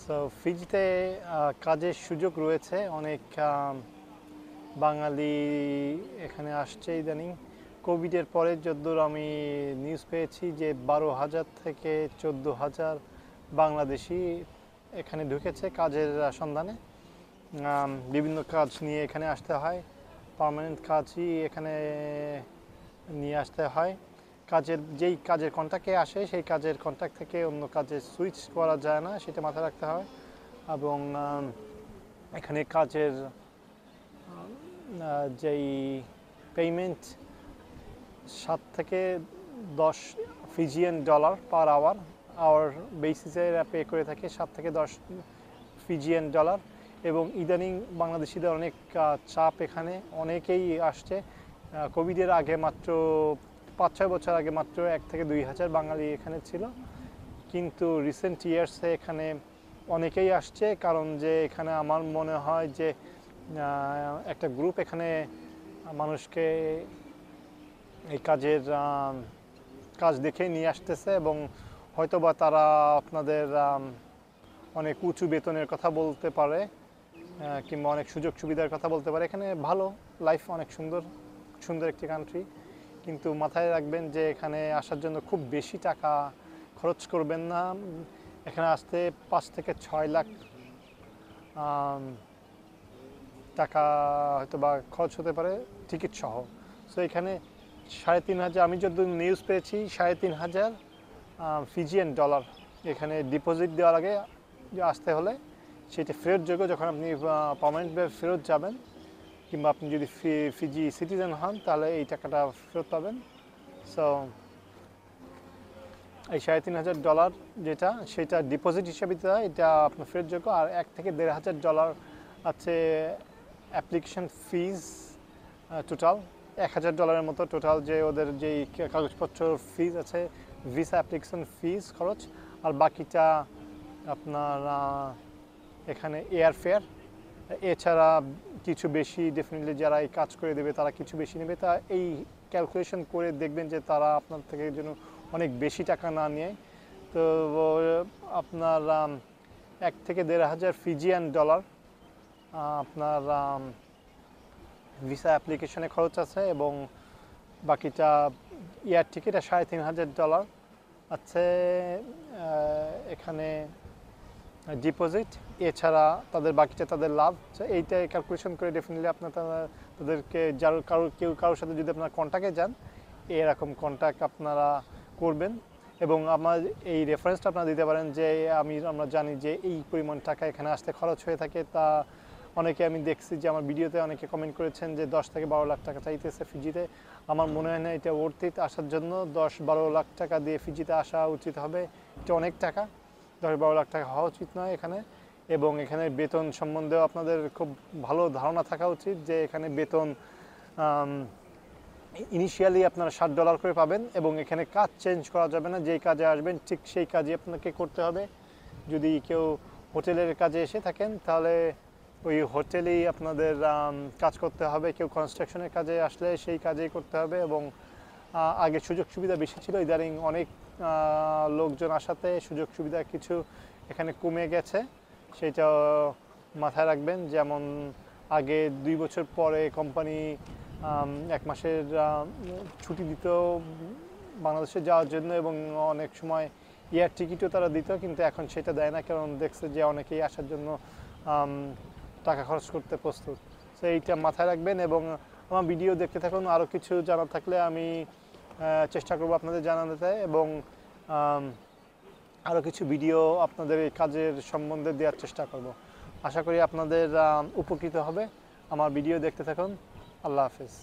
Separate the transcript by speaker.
Speaker 1: So ফিজিতে কাজের সুযোগ রয়েছে অনেক। বাঙালি এখানে আসছে ইদানিং। কোভিডের পরে যদ্দূর আমি নিউজ পেয়েছি যে 12,000 থেকে 14,000 বাংলাদেশি এখানে ঢুকেছে কাজের সন্ধানে। বিভিন্ন কাজ নিয়ে এখানে আসতে হয়, পার্মানেন্ট কাজই এখানে নিয়ে আসতে হয়। যেই কাজের কন্ট্রাক্টে আসে সেই কাজের কন্ট্রাক্ট থেকে অন্য কাজে সুইচ করা যায় না, সেটা মাথায় রাখতে হয়। এবং এখানে কাজের যেই পেমেন্ট 7 থেকে 10 ফিজিয়ান ডলার পার আওয়ার বেসিসে এরা পে করে থাকে, 7 থেকে 10 ফিজিয়ান ডলার। এবং ইদানিং বাংলাদেশিদের অনেক চাপ, এখানে অনেকেই আসছে। কোভিডের আগে মাত্র 5-6 বছর আগে মাত্র 1 থেকে 2,000 বাঙালি এখানে ছিল, কিন্তু রিসেন্ট ইয়ার্সে এখানে অনেকেই আসছে। কারণ যে এখানে আমার মনে হয় যে একটা গ্রুপ এখানে মানুষকে এই কাজ দেখে নিয়ে আসতেছে, এবং হয়তোবা তারা আপনাদের অনেক উঁচু বেতনের কথা বলতে পারে, কিংবা অনেক সুযোগ সুবিধার কথা বলতে পারে। এখানে ভালো লাইফ, অনেক সুন্দর একটি কান্ট্রি, কিন্তু মাথায় রাখবেন যে এখানে আসার জন্য খুব বেশি টাকা খরচ করবেন না। এখানে আসতে 5 থেকে 6 লাখ টাকা হয়তো বা খরচ হতে পারে টিকিট সহ। সো এখানে 3,500, আমি যদি নিউজ পেয়েছি 3,500 ফিজিয়ান ডলার এখানে ডিপোজিট দেওয়ার আগে আসতে হলে সেটি ফেরতযোগ্য। যখন আপনি পার্মানেন্টভাবে ফেরত যাবেন, কিংবা আপনি যদি ফিজি সিটিজেন হন, তাহলে এই টাকাটা ফেরত পাবেন। সো এই 3,500 ডলার যেটা, সেটা ডিপোজিট হিসেবে দিতে হয়, এটা আপনার ফেরতযোগ্য। আর 1 থেকে 1,500 ডলার আছে অ্যাপ্লিকেশন ফিজ। টোটাল 1,000 ডলারের মতো টোটাল, যে ওদের যেই কাগজপত্র ফিজ আছে, ভিসা অ্যাপ্লিকেশন ফিজ খরচ। আর বাকিটা আপনার এখানে এয়ারফেয়ার। এছাড়া কিছু বেশি ডেফিনেটলি যারা এই কাজ করে দেবে তারা কিছু বেশি নেবে। তা এই ক্যালকুলেশন করে দেখবেন যে তারা আপনার থেকে যেন অনেক বেশি টাকা না নেয়। তো আপনার 1 থেকে 1,500 ফিজিয়ান ডলার আপনার ভিসা অ্যাপ্লিকেশনে খরচ আছে, এবং বাকিটা এয়ার টিকিট 3,500 ডলার আছে এখানে ডিপোজিট। এছাড়া বাকিটা তাদের লাভ। এইটা ক্যালকুলেশন করে ডেফিনেটলি তাদেরকে কারোর সাথে যদি আপনারা কন্ট্যাক্টে যান, এরকম কন্ট্যাক্ট আপনারা করবেন। এবং আমার এই রেফারেন্সটা আপনারা দিতে পারেন যে আমরা জানি যে এই পরিমাণ টাকা এখানে আসতে খরচ হয়ে থাকে। তা অনেকে আমি দেখছি যে আমার ভিডিওতে অনেকে কমেন্ট করেছেন যে 10 থেকে 12 লাখ টাকা চাইতেছে ফিজিতে। আমার মনে হয় না এটা ওর্থ আসার জন্য। 10-12 লাখ টাকা দিয়ে ফিজিতে আসা উচিত হবে, এটা অনেক টাকা। 10-12 লাখ টাকা হওয়া উচিত নয় এখানে। এবং এখানে বেতন সম্বন্ধেও আপনাদের খুব ভালো ধারণা থাকা উচিত যে এখানে বেতন ইনিশিয়ালি আপনারা $60 করে পাবেন, এবং এখানে কাজ চেঞ্জ করা যাবে না। যেই কাজে আসবেন ঠিক সেই কাজই আপনাকে করতে হবে। যদি কেউ হোটেলের কাজে এসে থাকেন, তাহলে ওই হোটেলেই আপনাদের কাজ করতে হবে। কেউ কনস্ট্রাকশনের কাজে আসলে সেই কাজেই করতে হবে। এবং আগে সুযোগ সুবিধা বেশি ছিল, ইদানিং অনেক লোকজন আসাতে সুযোগ সুবিধা কিছু এখানে কমে গেছে, সেটা মাথায় রাখবেন। যেমন আগে 2 বছর পরে কোম্পানি 1 মাসের ছুটি দিত বাংলাদেশে যাওয়ার জন্য, এবং অনেক সময় এয়ার টিকিটও তারা দিত, কিন্তু এখন সেটা দেয় না। কারণ দেখছে যে অনেকেই আসার জন্য টাকা খরচ করতে প্রস্তুত। তো এইটা মাথায় রাখবেন, এবং আমার ভিডিও দেখতে থাকুন। আরও কিছু জানার থাকলে আমি চেষ্টা করব আপনাদের জানাতে, এবং আরও কিছু ভিডিও আপনাদের এই কাজের সম্বন্ধে দেওয়ার চেষ্টা করব। আশা করি আপনাদের উপকৃত হবে। আমার ভিডিও দেখতে থাকুন। আল্লাহ হাফেজ।